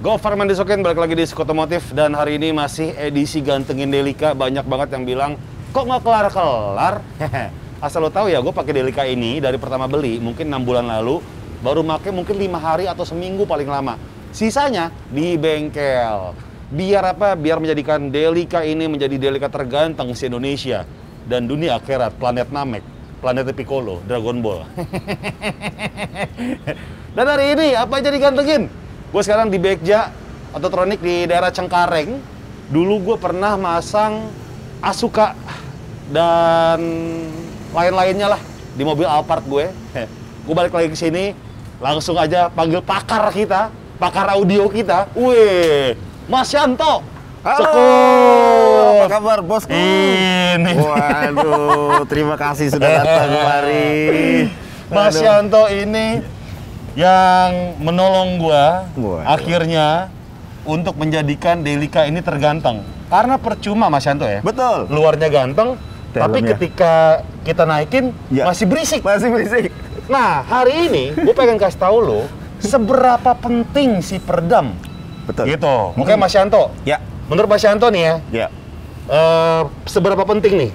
Gofar Mandisoken, balik lagi di Skotomotif, dan hari ini masih edisi gantengin Delica. Banyak banget yang bilang, kok nggak kelar-kelar? Asal lo tahu ya, gue pakai Delica ini dari pertama beli, mungkin 6 bulan lalu, baru pakai mungkin 5 hari atau seminggu paling lama. Sisanya di bengkel. Biar apa? Biar menjadikan Delica ini menjadi Delica terganteng se-Indonesia dan dunia akhirat, planet Namek, planet Piccolo, Dragon Ball. Dan hari ini, apa aja digantengin? Gue sekarang di Begja Autotronic di daerah Cengkareng. Dulu gue pernah masang Asuka dan lain-lainnya lah di mobil Alphard gue. Gue balik lagi ke sini, langsung aja panggil pakar kita, pakar audio kita. Wih, Mas Yanto. Halo, apa kabar bosku? Ini. Waduh, terima kasih sudah datang kemari. Mas Yanto ini yang menolong gua akhirnya untuk menjadikan Delica ini terganteng. Karena percuma Mas Yanto ya. Betul. Luarnya ganteng, tapi ketika kita naikin masih berisik. Masih berisik. Nah, hari ini gue pengen kasih tahu lo seberapa penting si peredam. Betul. Gitu. Oke Mas Yanto. Ya. Menurut Mas Yanto nih ya. Ya. Seberapa penting nih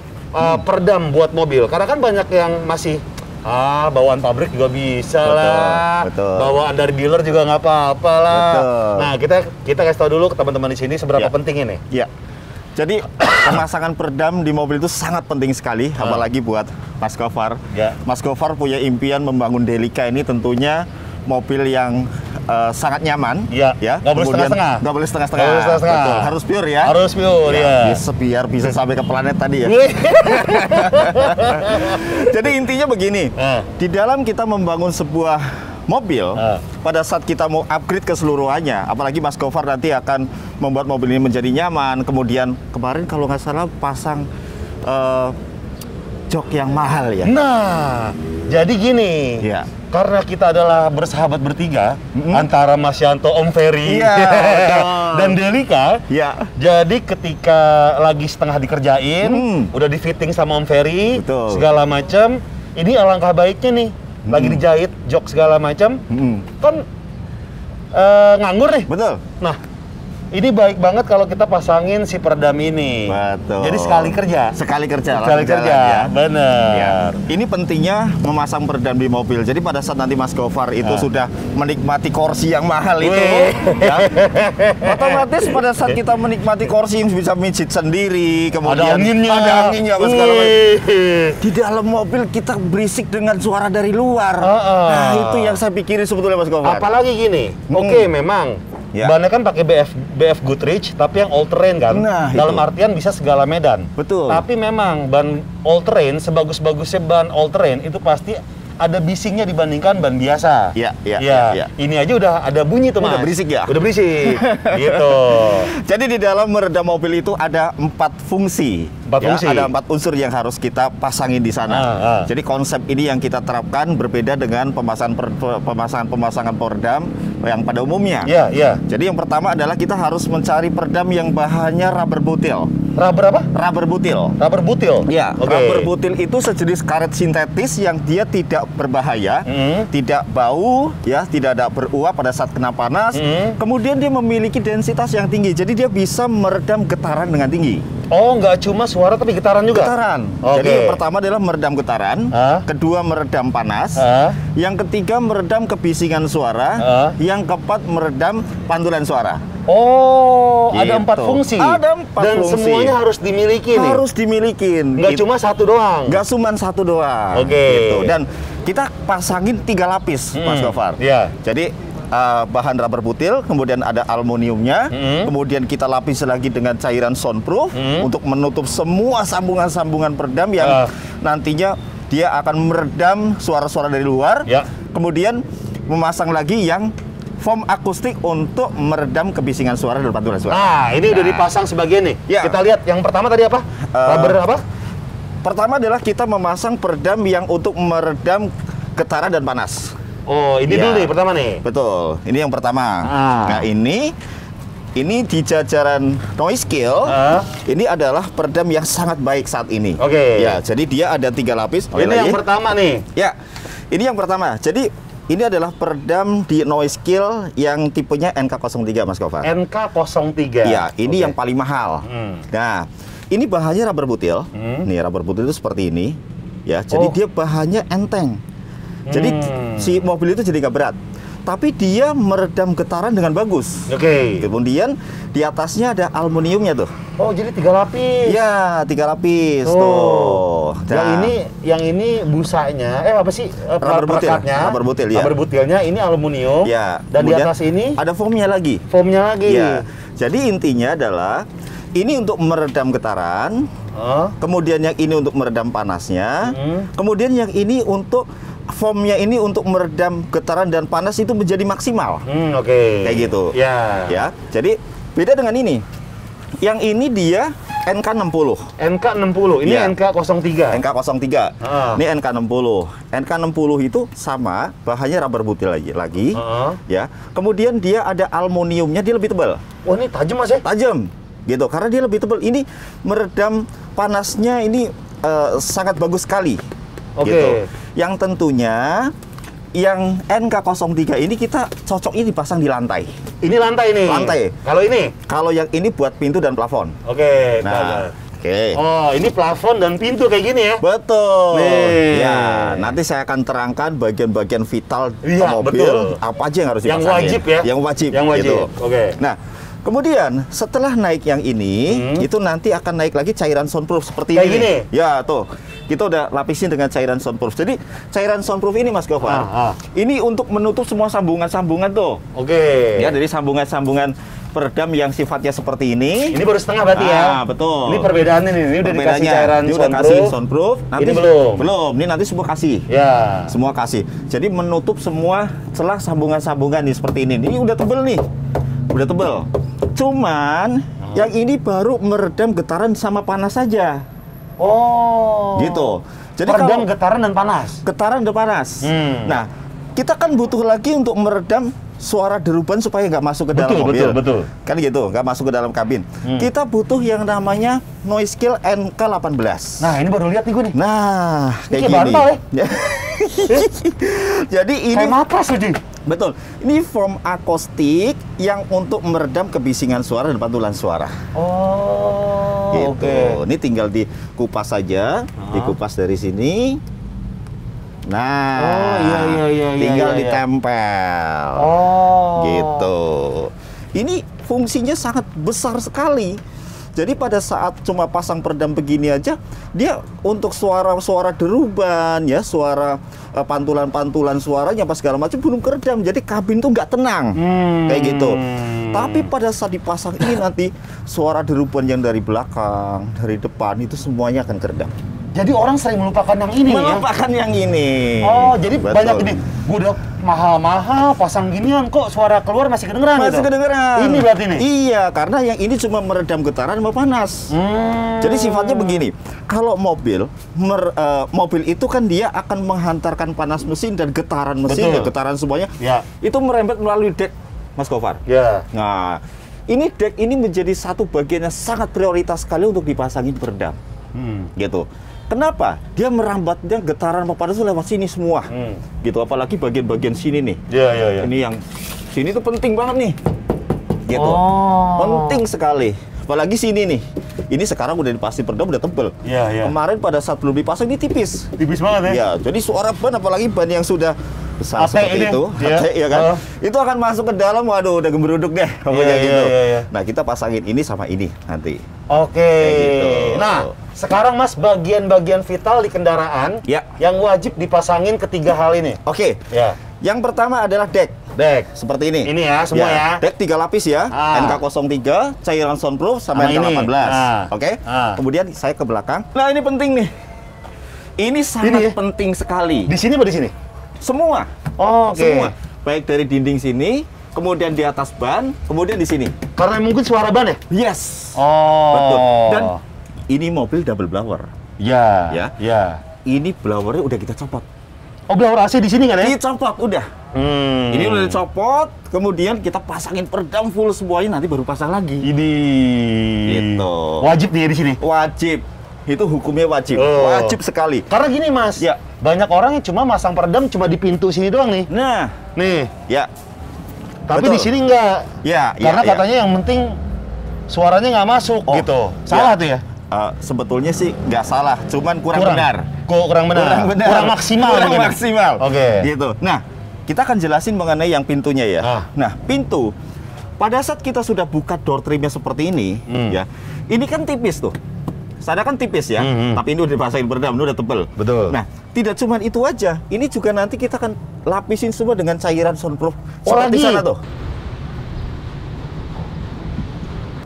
peredam buat mobil? Karena kan banyak yang masih bawaan pabrik juga bisa lah. Betul. Bawaan dari dealer juga nggak apa-apa lah. Betul. Nah, kita kasih tahu dulu ke teman-teman di sini seberapa penting ini. Ya. Jadi pemasangan peredam di mobil itu sangat penting sekali, apalagi buat Mas Gofar. Ya. Mas Gofar punya impian membangun Delica ini tentunya mobil yang sangat nyaman. Iya. Ya. Nggak boleh setengah-setengah. Nggak boleh setengah-setengah. Nggak boleh setengah-setengah. Betul. Harus pure ya. Harus pure ya. Biar bisa sampai ke planet tadi ya. Jadi intinya begini, di dalam kita membangun sebuah mobil, pada saat kita mau upgrade keseluruhannya, apalagi Mas Gofar nanti akan membuat mobil ini menjadi nyaman, kemudian kemarin kalau nggak salah pasang jok yang mahal ya. Nah, jadi gini, karena kita adalah bersahabat bertiga, antara Mas Yanto, Om Ferry, dan Delica, jadi ketika lagi setengah dikerjain, udah di fitting sama Om Ferry, segala macam, ini alangkah baiknya nih, lagi dijahit jok segala macam, kan nganggur nih. Betul. Nah, ini baik banget kalau kita pasangin si peredam ini. Betul. Jadi sekali kerja. Sekali kerja. Sekali kerja, ya. bener. Ya. Ini pentingnya memasang peredam di mobil. Jadi pada saat nanti Mas Gofar itu sudah menikmati kursi yang mahal itu, ya, otomatis pada saat kita menikmati kursi yang bisa mijit sendiri, kemudian ada anginnya, segala macam. Di dalam mobil kita berisik dengan suara dari luar. Nah, itu yang saya pikirin sebetulnya Mas Gofar. Apalagi gini, oke, memang bannya kan pakai BF Goodrich, tapi yang all terrain kan. Nah, dalam artian bisa segala medan. Betul. Tapi memang ban all terrain, sebagus-bagusnya ban all terrain itu pasti ada bisingnya dibandingkan ban biasa. Iya. Ini aja udah ada bunyi tuh, Mas. Udah berisik ya? Udah berisik. Gitu. Jadi di dalam meredam mobil itu ada 4 fungsi. 4 fungsi. Ada 4 unsur yang harus kita pasangin di sana. Jadi konsep ini yang kita terapkan berbeda dengan pemasangan peredam yang pada umumnya. Iya. Jadi yang pertama adalah kita harus mencari peredam yang bahannya rubber butil. Rubber apa? Rubber butil. Rubber butil? Ya, rubber butil itu sejenis karet sintetis yang dia tidak berbahaya, tidak bau, ya, tidak ada beruap pada saat kena panas. Kemudian dia memiliki densitas yang tinggi, jadi dia bisa meredam getaran dengan tinggi. Oh, nggak cuma suara tapi getaran juga? Getaran. Jadi yang pertama adalah meredam getaran, kedua meredam panas, yang ketiga meredam kebisingan suara, yang keempat meredam pantulan suara. Oh, gitu. ada 4 fungsi. Ada 4 dan fungsi. Semuanya harus dimiliki nih. Harus dimiliki. Nggak cuma satu doang. Nggak cuma satu doang. Gitu. Dan kita pasangin 3 lapis, Mas Gofar. Jadi bahan rubber butil, kemudian ada aluminiumnya, kemudian kita lapis lagi dengan cairan soundproof untuk menutup semua sambungan-sambungan peredam yang nantinya dia akan meredam suara-suara dari luar. Kemudian memasang lagi yang foam akustik untuk meredam kebisingan suara dan pantulan suara. Nah, ini udah dipasang sebagian nih. Kita lihat yang pertama tadi apa? Rubber apa? Pertama adalah kita memasang peredam yang untuk meredam getaran dan panas. Oh, ini dulu nih pertama nih. Betul. Ini yang pertama. Nah, ini di jajaran Noise-Kill, ini adalah peredam yang sangat baik saat ini. Oke. Ya, jadi dia ada 3 lapis. Ini yang pertama nih. Ya, ini yang pertama. Jadi ini adalah peredam di Noise-Kill yang tipenya NK03, Mas Gofar. NK03. Ya, ini yang paling mahal. Nah, ini bahannya rubber butil. Nih, rubber butil itu seperti ini. Ya, jadi dia bahannya enteng. Jadi si mobil itu jadi nggak berat. Tapi dia meredam getaran dengan bagus. Oke. Kemudian di atasnya ada aluminiumnya tuh. Oh, jadi 3 lapis. Ya, 3 lapis tuh. Nah, yang ini busanya, apa sih? Rubber butil. Rubber butil ya. Rubber butilnya ini aluminium. Ya. Dan di atas ini ada foamnya lagi. Foamnya lagi. Ya. Jadi intinya adalah ini untuk meredam getaran. Kemudian yang ini untuk meredam panasnya. Kemudian yang ini untuk foamnya ini untuk meredam getaran dan panas itu menjadi maksimal. Oke. Kayak gitu. Ya. Jadi beda dengan ini. Yang ini dia NK60. NK60. Ini NK03. NK03. Ini NK60. NK60 itu sama, bahannya rubber butil lagi. Ya. Kemudian dia ada aluminiumnya, dia lebih tebal. Oh, ini tajam Mas ya? Tajam. Gitu. Karena dia lebih tebal. Ini meredam panasnya ini sangat bagus sekali. Oke. Gitu. Yang tentunya yang NK03 ini kita cocoknya dipasang di lantai. Ini lantai nih. Lantai. Kalau ini? Kalau yang ini buat pintu dan plafon. Oke. Nah, oke. Oh, ini plafon dan pintu kayak gini ya? Betul. Nih. Ya, nanti saya akan terangkan bagian-bagian vital mobil. Betul. Apa aja yang harus dipasangin. Yang wajib ya? Yang wajib. Yang wajib. Gitu. Oke. Nah, kemudian setelah naik yang ini, itu nanti akan naik lagi cairan soundproof seperti kayak ini. Gini? Ya, tuh. Kita udah lapisin dengan cairan soundproof. Jadi cairan soundproof ini, Mas Gofar, ini untuk menutup semua sambungan-sambungan tuh. Oke. Ya, dari sambungan-sambungan peredam yang sifatnya seperti ini. Ini baru setengah berarti ya? Betul. Ini perbedaannya nih. Ini udah dikasih cairan soundproof. soundproof. Kasih soundproof. Nanti ini belum? Belum. Ini nanti semua kasih. Ya. Semua kasih. Jadi menutup semua celah sambungan-sambungan nih seperti ini. Ini udah tebel nih. Udah tebel. Cuman yang ini baru meredam getaran sama panas saja. Oh. Gitu. Jadi meredam kalau getaran dan panas. Getaran dan panas. Nah, kita kan butuh lagi untuk meredam suara deruban supaya nggak masuk ke dalam mobil. Betul. Kan gitu, nggak masuk ke dalam kabin. Kita butuh yang namanya Noise-Kill NK18. Nah, ini baru lihat nih gue nih. Nah, kayak ini gini. bantal ya? Jadi ini kayak matras aja. Betul. Ini foam akustik yang untuk meredam kebisingan suara dan pantulan suara. Oh, gitu. Oke. Ini tinggal dikupas saja, dikupas dari sini. Nah, tinggal ditempel. Oh. Gitu. Ini fungsinya sangat besar sekali. Jadi pada saat cuma pasang peredam begini aja, dia untuk suara-suara deruban, ya, suara pantulan-pantulan suaranya pas segala macam belum keredam. Jadi kabin tuh nggak tenang, kayak gitu. Tapi pada saat dipasang ini nanti suara deruban yang dari belakang, dari depan itu semuanya akan keredam. Jadi orang sering melupakan yang ini melupakan yang ini. Oh, jadi betul. Banyak ini. Gue udah mahal-mahal pasang ginian kok suara keluar masih kedengeran masih gitu? Kedengeran. Ini berarti nih? Iya, karena yang ini cuma meredam getaran sama panas. Jadi sifatnya begini. Kalau mobil itu kan dia akan menghantarkan panas mesin dan getaran mesin, ya, getaran semuanya. Ya. Itu merembet melalui dek, Mas Gofar. Ya. Nah, ini dek ini menjadi satu bagian yang sangat prioritas sekali untuk dipasangin peredam. Gitu. Kenapa? Dia merambatnya getaran panas itu lewat sini semua. Gitu, apalagi bagian-bagian sini nih. Iya. Ini yang sini tuh penting banget nih. Gitu. Penting sekali. Apalagi sini nih. Ini sekarang udah dipasang peredam udah tebel. Iya. Kemarin pada saat belum dipasang ini tipis. Tipis banget ya? Ya, jadi suara ban apalagi ban yang sudah besar seperti itu, ya kan? Itu akan masuk ke dalam, waduh udah gemeruduk deh. Gitu. Nah, kita pasangin ini sama ini nanti. Oke. Gitu. Nah, sekarang Mas, bagian-bagian vital di kendaraan yang wajib dipasangin ketiga hal ini. Oke. Ya. Yang pertama adalah dek. Seperti ini. Ini ya, semua ya. Dek 3 lapis ya. NK03, cairan soundproof sama NK18. Oke. Kemudian saya ke belakang. Nah, ini penting nih. Ini sangat penting sekali. Di sini apa di sini? Semua. Semua. Baik dari dinding sini, kemudian di atas ban, kemudian di sini. Karena mungkin suara ban ya? Yes. Betul. Dan ini mobil double blower. Ya. Ini blowernya udah kita copot. Oh, blower AC di sini kan ya? Dicopot udah. Ini udah dicopot, kemudian kita pasangin peredam full semuanya, nanti baru pasang lagi. Ini Gitu. wajib nih di sini. Wajib. Itu hukumnya wajib. Wajib sekali. Karena gini Mas, Ya. banyak orang yang cuma masang peredam cuma di pintu sini doang nih. Nah, Nih, ya. tapi Betul. di sini enggak. Ya, Karena ya, ya. katanya yang penting suaranya nggak masuk Oh, gitu. Salah tuh ya? Sebetulnya sih nggak salah, cuman kurang benar. Kurang benar. Kurang maksimal. Kurang mungkin. maksimal. Oke. Gitu. Nah, kita akan jelasin mengenai yang pintunya ya. Nah, pintu. Pada saat kita sudah buka door trimnya seperti ini, ya, ini kan tipis tuh. Saya kan tipis ya, tapi ini udah dipasangin peredam, ini udah tebel. Betul. Nah, tidak cuma itu aja. Ini juga nanti kita akan lapisin semua dengan cairan soundproof. Oh, Seperti lagi? sana tuh.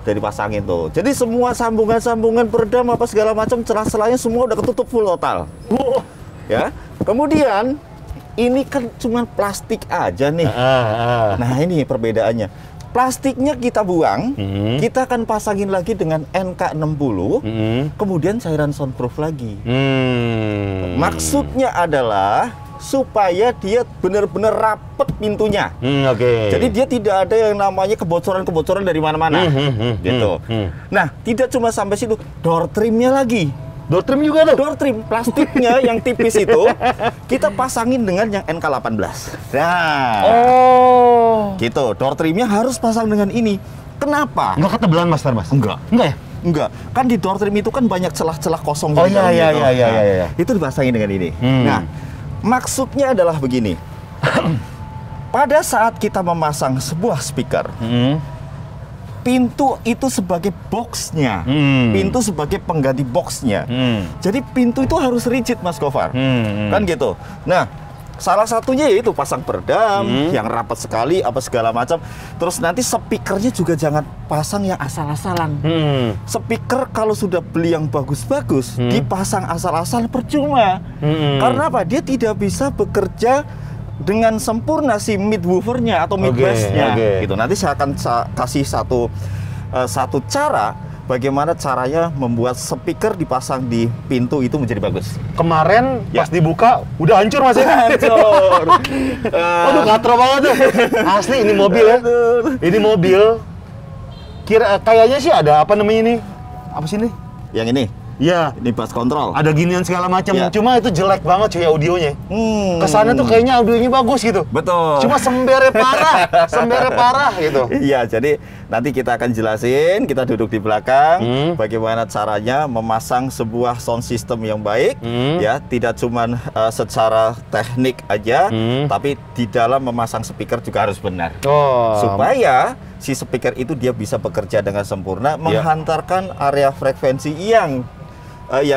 Udah dipasangin tuh. Jadi semua sambungan-sambungan peredam apa segala macam celah-celahnya semua udah ketutup full total. Ya. Kemudian ini kan cuma plastik aja nih. Nah, ini perbedaannya. Plastiknya kita buang, kita akan pasangin lagi dengan NK60, kemudian cairan soundproof lagi. Maksudnya adalah supaya dia benar-benar rapet pintunya. Oke. Jadi dia tidak ada yang namanya kebocoran-kebocoran dari mana-mana. Gitu. Nah, tidak cuma sampai situ, door trimnya lagi. Door trim juga tuh? Door trim, plastiknya yang tipis itu, kita pasangin dengan yang NK18. Nah, gitu. Door trimnya harus pasang dengan ini. Kenapa? Nggak ketebelan Mas. Enggak. Enggak ya? Enggak. Kan di door trim itu kan banyak celah-celah kosong. Oh di dalam iya, gitu. iya. Nah, itu dipasangin dengan ini. Nah, maksudnya adalah begini. Pada saat kita memasang sebuah speaker, pintu itu sebagai boxnya, pintu sebagai pengganti boxnya. Jadi pintu itu harus rigid, Mas Gofar, kan gitu. Nah, salah satunya yaitu pasang peredam yang rapat sekali, apa segala macam. Terus nanti speakernya juga jangan pasang yang asal-asalan. Speaker kalau sudah beli yang bagus-bagus, dipasang asal-asal percuma. Karena apa? Dia tidak bisa bekerja dengan sempurna si mid woofernya atau mid bassnya. Gitu. Nanti saya akan kasih satu cara bagaimana caranya membuat speaker dipasang di pintu itu menjadi bagus. Kemarin pas dibuka udah hancur Mas ya? Hancur. Aduh, katro banget tuh. Asli ini mobil ya. Ini mobil. Kayaknya sih ada apa namanya ini? Apa sih ini? Yang ini? Iya. Ini bass control. Ada ginian segala macam. Ya. Cuma itu jelek banget cuy audionya. Kesannya tuh kayaknya audionya bagus gitu. Betul. Cuma sembere parah gitu. Iya, jadi nanti kita akan jelasin, kita duduk di belakang, bagaimana caranya memasang sebuah sound system yang baik, ya, tidak cuma secara teknik aja, tapi di dalam memasang speaker juga harus benar. Supaya si speaker itu dia bisa bekerja dengan sempurna, menghantarkan area frekuensi yang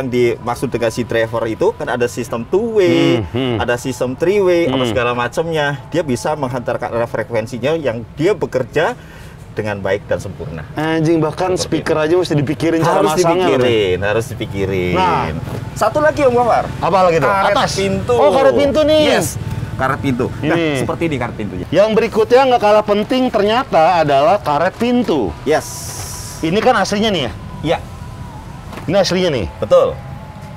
dimaksud dengan si driver itu kan ada sistem two-way, ada sistem three-way, apa segala macamnya. Dia bisa menghantarkan area frekuensinya yang dia bekerja dengan baik dan sempurna. Anjing, bahkan speaker aja mesti dipikirin cara masangnya. Harus dipikirin. Nah, satu lagi Om Gofar. Apa lagi tuh? Karet Atas pintu. Oh, karet pintu nih. Yes, karet pintu. Nah, Ini. seperti ini karet pintunya. Yang berikutnya nggak kalah penting ternyata adalah karet pintu. Yes. Ini kan aslinya nih ya? Ya, Ini aslinya nih. betul.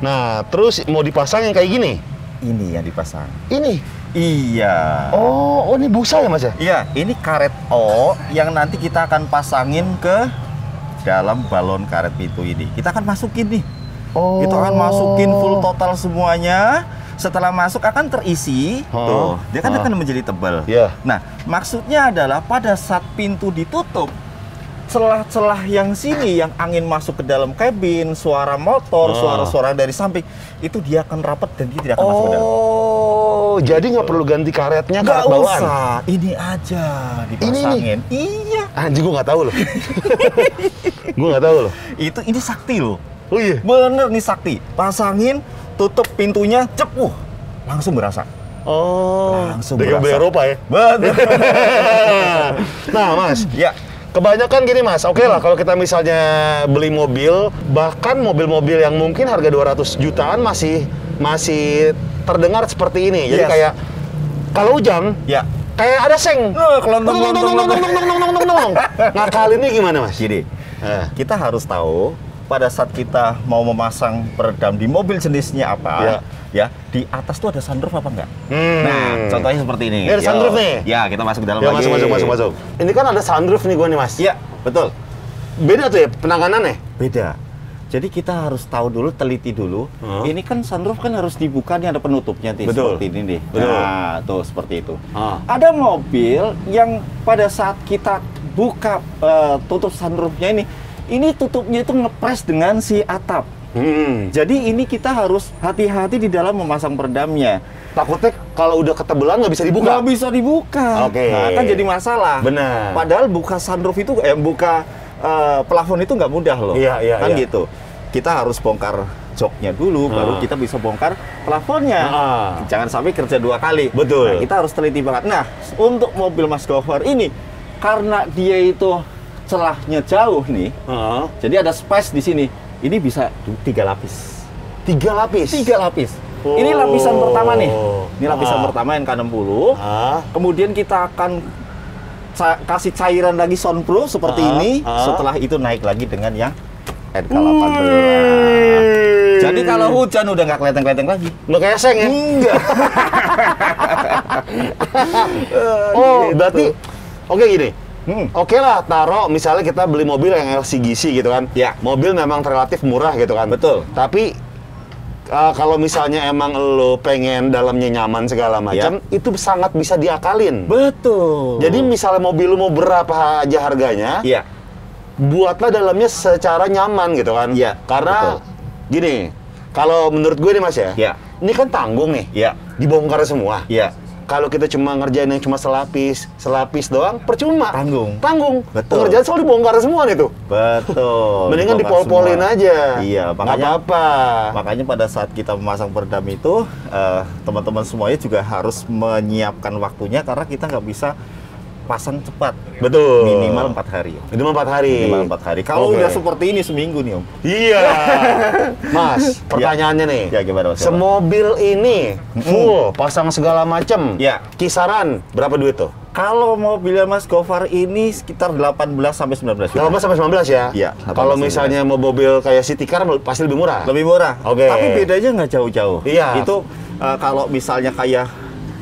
Nah, terus mau dipasang yang kayak gini? Ini yang dipasang. Ini? Iya. Oh, ini busa ya Mas ya? Iya, ini karet O yang nanti kita akan pasangin ke dalam balon karet pintu ini. Kita akan masukin nih. Oh. Kita akan masukin full total semuanya. Setelah masuk akan terisi. Tuh, dia kan akan menjadi tebal. Iya. Nah, maksudnya adalah pada saat pintu ditutup, celah-celah yang sini yang angin masuk ke dalam kabin, suara motor, suara-suara dari samping, itu dia akan rapat dan dia tidak akan masuk ke dalam. Oh, jadi nggak perlu ganti karetnya, karet Nggak bawaan? usah, ini aja dipasangin. Iya. Anjing, gua nggak tahu loh. Gua nggak tahu loh. Ini sakti loh. Oh iya? Bener nih sakti. Pasangin, tutup pintunya, cep, langsung berasa. Oh, Langsung dengan berasa. Eropa ya? Betul. Nah Mas, Ya. kebanyakan gini Mas, oke lah kalau kita misalnya beli mobil, bahkan mobil-mobil yang mungkin harga 200 jutaan masih terdengar seperti ini. Jadi Yes. kayak kalau hujan, Ya. kayak ada seng. Ngakalinnya gimana Mas? Gini, kita harus tahu pada saat kita mau memasang peredam di mobil jenisnya apa, ya, di atas tuh ada sunroof apa enggak? Nah, contohnya seperti ini. Ini ada sunroof nih? Ya, kita masuk ke dalam Ya, lagi. masuk. Ini kan ada sunroof nih gua nih, Mas. Iya, betul. Beda tuh ya penanganannya? Beda. Jadi kita harus tahu dulu, teliti dulu. Ini kan sunroof kan harus dibuka, nih ada penutupnya nih, Betul. seperti ini nih. Betul. Nah, tuh seperti itu. Ada mobil yang pada saat kita buka tutup sunroofnya ini tutupnya itu ngepres dengan si atap. Jadi ini kita harus hati-hati di dalam memasang peredamnya. Takutnya kalau udah ketebelan nggak bisa dibuka? Nggak bisa dibuka. Oke. Nah, kan jadi masalah. Benar. Padahal buka sunroof itu, buka plafon itu nggak mudah loh. Iya, kan iya. gitu. Kita harus bongkar joknya dulu, baru kita bisa bongkar plafonnya. Jangan sampai kerja 2 kali. Betul. Nah, kita harus teliti banget. Nah, untuk mobil Mas Gofar ini, karena dia itu celahnya jauh nih, jadi ada space di sini. Ini bisa 3 lapis. 3 lapis? 3 lapis. Ini lapisan pertama nih. Ini lapisan pertama NK60. Kemudian kita akan kasih cairan lagi soundproof seperti ini. Setelah itu naik lagi dengan yang NK18. Jadi kalau hujan udah nggak kelenteng-kelenteng lagi. Nggak kayak seng ya? Enggak. Berarti oke gini. Oke lah, taruh misalnya kita beli mobil yang LCGC gitu kan. Ya. Mobil memang relatif murah gitu kan. Betul. Tapi kalau misalnya emang lo pengen dalamnya nyaman segala macam, itu sangat bisa diakalin. Betul. Jadi misalnya mobil lo mau berapa aja harganya, buatlah dalamnya secara nyaman gitu kan. Iya. Karena gini, kalau menurut gue nih Mas ya, ini kan tanggung nih. Dibongkar semua. Kalau kita cuma ngerjain yang cuma selapis doang, percuma. Tanggung. Betul. Pengerjaan soal dibongkar semua nih tuh. Betul. Mendingan dipol-polin aja. Iya, makanya apa? Makanya pada saat kita memasang peredam itu, teman-teman semuanya juga harus menyiapkan waktunya karena kita nggak bisa pasang cepat. Betul. Minimal 4 hari. Minimal 4 hari. Minimal 4 hari. Kalau udah seperti ini seminggu nih Om. Iya. Mas, pertanyaannya nih. Ya gimana Mas? Semobil ini full pasang segala macam. Kisaran berapa duit tuh? Kalau mobilnya Mas Gofar ini sekitar 18 sampai 19 juta. 18 sampai 19 ya? Iya. Kalau misalnya mau mobil kayak City Car pasti lebih murah. Lebih murah. Oke. Tapi bedanya nggak jauh-jauh. Iya. Itu kalau misalnya kayak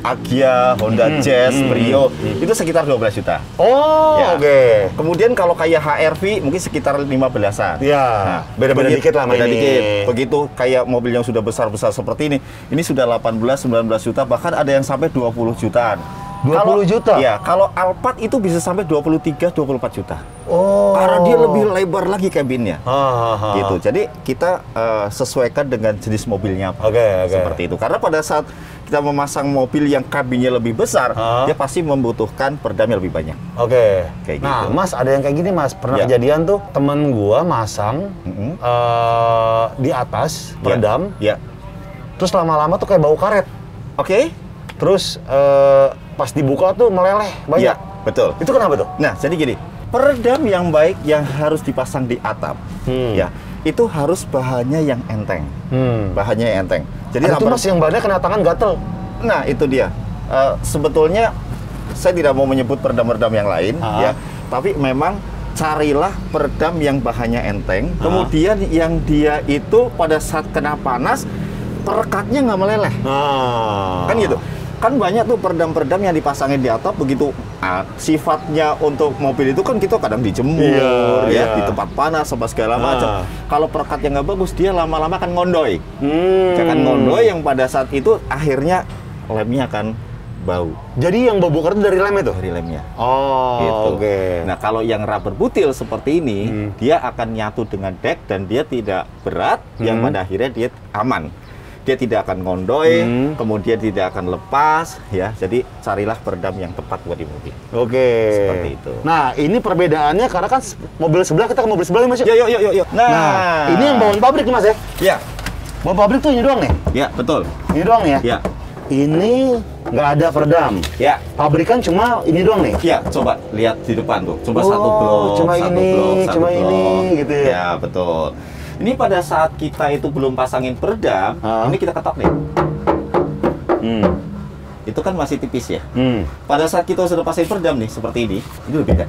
Agya, Honda Jazz, Brio, itu sekitar 12 juta. Oke. Kemudian kalau kayak HR-V mungkin sekitar 15-an. Iya. Nah, beda-beda dikit lah beda dikit. Begitu kayak mobil yang sudah besar-besar seperti ini sudah 18, 19 juta, bahkan ada yang sampai 20 jutaan. 20 juta? Iya, kalau Alphard itu bisa sampai 23, 24 juta. Karena dia lebih lebar lagi kabinnya. Gitu. Jadi kita sesuaikan dengan jenis mobilnya. Seperti itu. Karena pada saat kita memasang mobil yang kabinnya lebih besar, dia pasti membutuhkan peredam yang lebih banyak. Kayak Nah, gitu. Mas, ada yang kayak gini, Mas. Pernah kejadian tuh, temen gua masang di atas peredam, terus lama-lama tuh kayak bau karet. Terus pas dibuka tuh meleleh banyak. Betul. Itu kenapa tuh? Nah, jadi gini, peredam yang baik yang harus dipasang di atap, itu harus bahannya yang enteng. Bahannya yang enteng. Jadi itu Mas yang bahannya kena tangan gatel. Nah, itu dia. Sebetulnya saya tidak mau menyebut peredam-peredam yang lain, tapi memang carilah peredam yang bahannya enteng, kemudian yang dia itu pada saat kena panas perekatnya nggak meleleh. Kan gitu. Kan banyak tuh peredam-peredam yang dipasangin di atap, begitu sifatnya untuk mobil itu kan kita kadang dijemur di tempat panas sama segala macam. Kalau perekatnya nggak bagus, dia lama-lama akan ngondoy. Akan ngondoy yang pada saat itu akhirnya lemnya akan bau. Jadi yang bau karet dari lem itu? Dari lemnya. Gitu. Nah, kalau yang rubber butil seperti ini, dia akan nyatu dengan dek dan dia tidak berat, yang pada akhirnya dia aman. Dia tidak akan ngondoy, kemudian tidak akan lepas, ya. Jadi carilah peredam yang tepat buat di mobil. Seperti itu. Nah, ini perbedaannya karena kan mobil sebelah, kita ke mobil sebelah Mas. Yuk. Nah, ini yang bawaan pabrik Mas ya? Iya. Bawaan pabrik tuh ini doang nih? Iya, betul. Ini doang ya? Iya. Ini nggak ada peredam. Ya. Pabrikan cuma ini doang nih? Iya, coba lihat di depan tuh. Coba satu blok, cuma satu ini, blok, satu cuma blok. ini gitu ya? Ya, betul. Ini pada saat kita itu belum pasangin peredam, ini kita ketok nih. Itu kan masih tipis ya. Pada saat kita sudah pasangin peredam nih, seperti ini beda.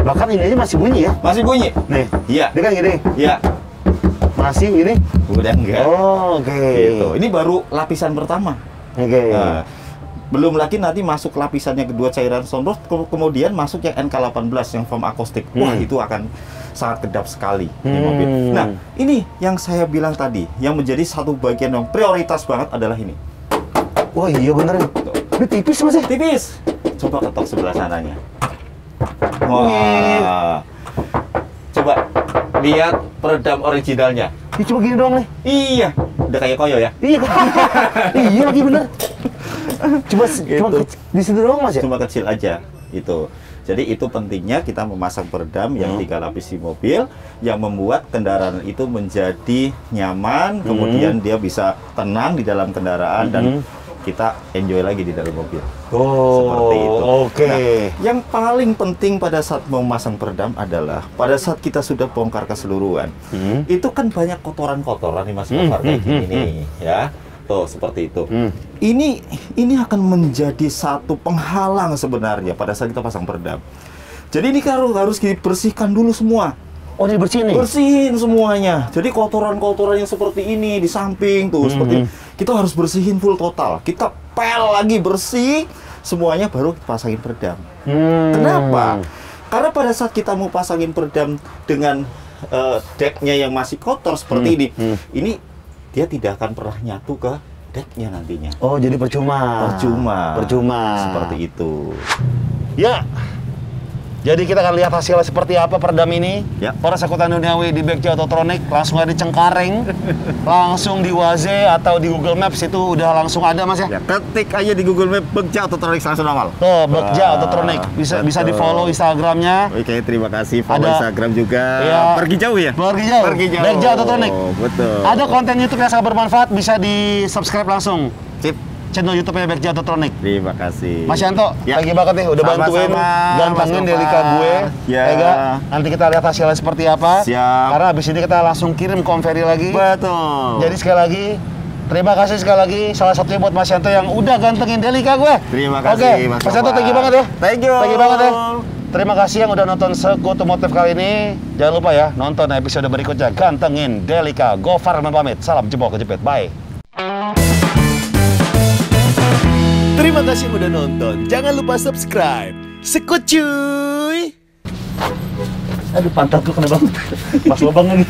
Bahkan ini aja masih bunyi ya? Masih bunyi. Nih, Iya. dia kan gini. Iya. Masih ini? Udah enggak. Oh, oke. Gitu. Ini baru lapisan pertama. Oke. Nah, belum lagi nanti masuk lapisannya kedua cairan soundproof, kemudian masuk yang NK18 yang foam akustik. Wah, itu akan sangat kedap sekali di mobil. Nah, ini yang saya bilang tadi, yang menjadi satu bagian yang prioritas banget adalah ini. Wah, iya bener. Ini tipis Mas ya? Tipis. Coba ketok sebelah sananya. Wah. Coba lihat peredam originalnya. Ini cuma gini doang nih. Iya, udah kayak koyo ya. Iya. Iya lagi bener. Cuma di situ doang Mas ya? Cuma kecil aja itu. Jadi itu pentingnya kita memasang peredam yang 3 lapis di mobil yang membuat kendaraan itu menjadi nyaman, kemudian dia bisa tenang di dalam kendaraan dan kita enjoy lagi di dalam mobil. Seperti itu. Oke. Nah, yang paling penting pada saat memasang peredam adalah pada saat kita sudah bongkar keseluruhan, itu kan banyak kotoran-kotoran nih Mas Gofar kayak gini nih, ya. Tuh, seperti itu. Ini akan menjadi satu penghalang sebenarnya pada saat kita pasang peredam. Jadi ini harus dibersihkan dulu semua. Oh, dibersihin nih? Bersihin semuanya. Jadi kotoran-kotoran yang seperti ini di samping tuh, seperti kita harus bersihin full total. Kita pel lagi bersih semuanya baru kita pasangin peredam. Kenapa? Karena pada saat kita mau pasangin peredam dengan decknya yang masih kotor seperti ini dia tidak akan pernah nyatu ke decknya nantinya. Oh, jadi percuma. Percuma. Seperti itu. Ya. Jadi kita akan lihat hasilnya seperti apa peredam ini. Ya. Para sekutan duniawi di Bagja Autotronic langsung ada di Cengkareng, langsung di Waze atau di Google Maps itu udah langsung ada Mas ya. Ya, ketik aja di Google Maps Bagja Autotronic langsung nongol. Tuh, Bagja Autotronic. Bisa di-follow Instagramnya. Oke, terima kasih. Follow Ada- Instagram juga. Ya. Pergi jauh ya? Pergi jauh. Bagja Autotronic. Betul. Ada konten YouTube yang sangat bermanfaat, bisa di-subscribe langsung. Sip. Channel YouTube-nya Bagja Autotronic. Terima kasih. Mas Yanto, Ya. lagi banget nih udah bantuin Sama-sama, gantengin Mas Delica Gofar. gue. Ya. Ega, nanti kita lihat hasilnya seperti apa. Siap. Karena habis ini kita langsung kirim ke Om Ferry lagi. Betul. Jadi sekali lagi, terima kasih sekali lagi salah satunya buat Mas Yanto yang udah gantengin Delica gue. Terima kasih, Oke, Mas Mas Yanto, Gofar. thank you banget ya. Thank you. Thank you banget ya. Terima kasih yang udah nonton Sekutu Motif kali ini. Jangan lupa ya, nonton episode berikutnya. Gantengin Delica. Gofar pamit. Salam jempol kejepit. Bye. Terima kasih udah nonton. Jangan lupa subscribe. Sekut cuy. Aduh, pantat gue kena banget. Pas lubang lagi.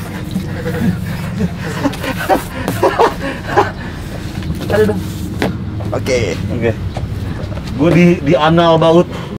Aduh. Oke. Gue di anal baut.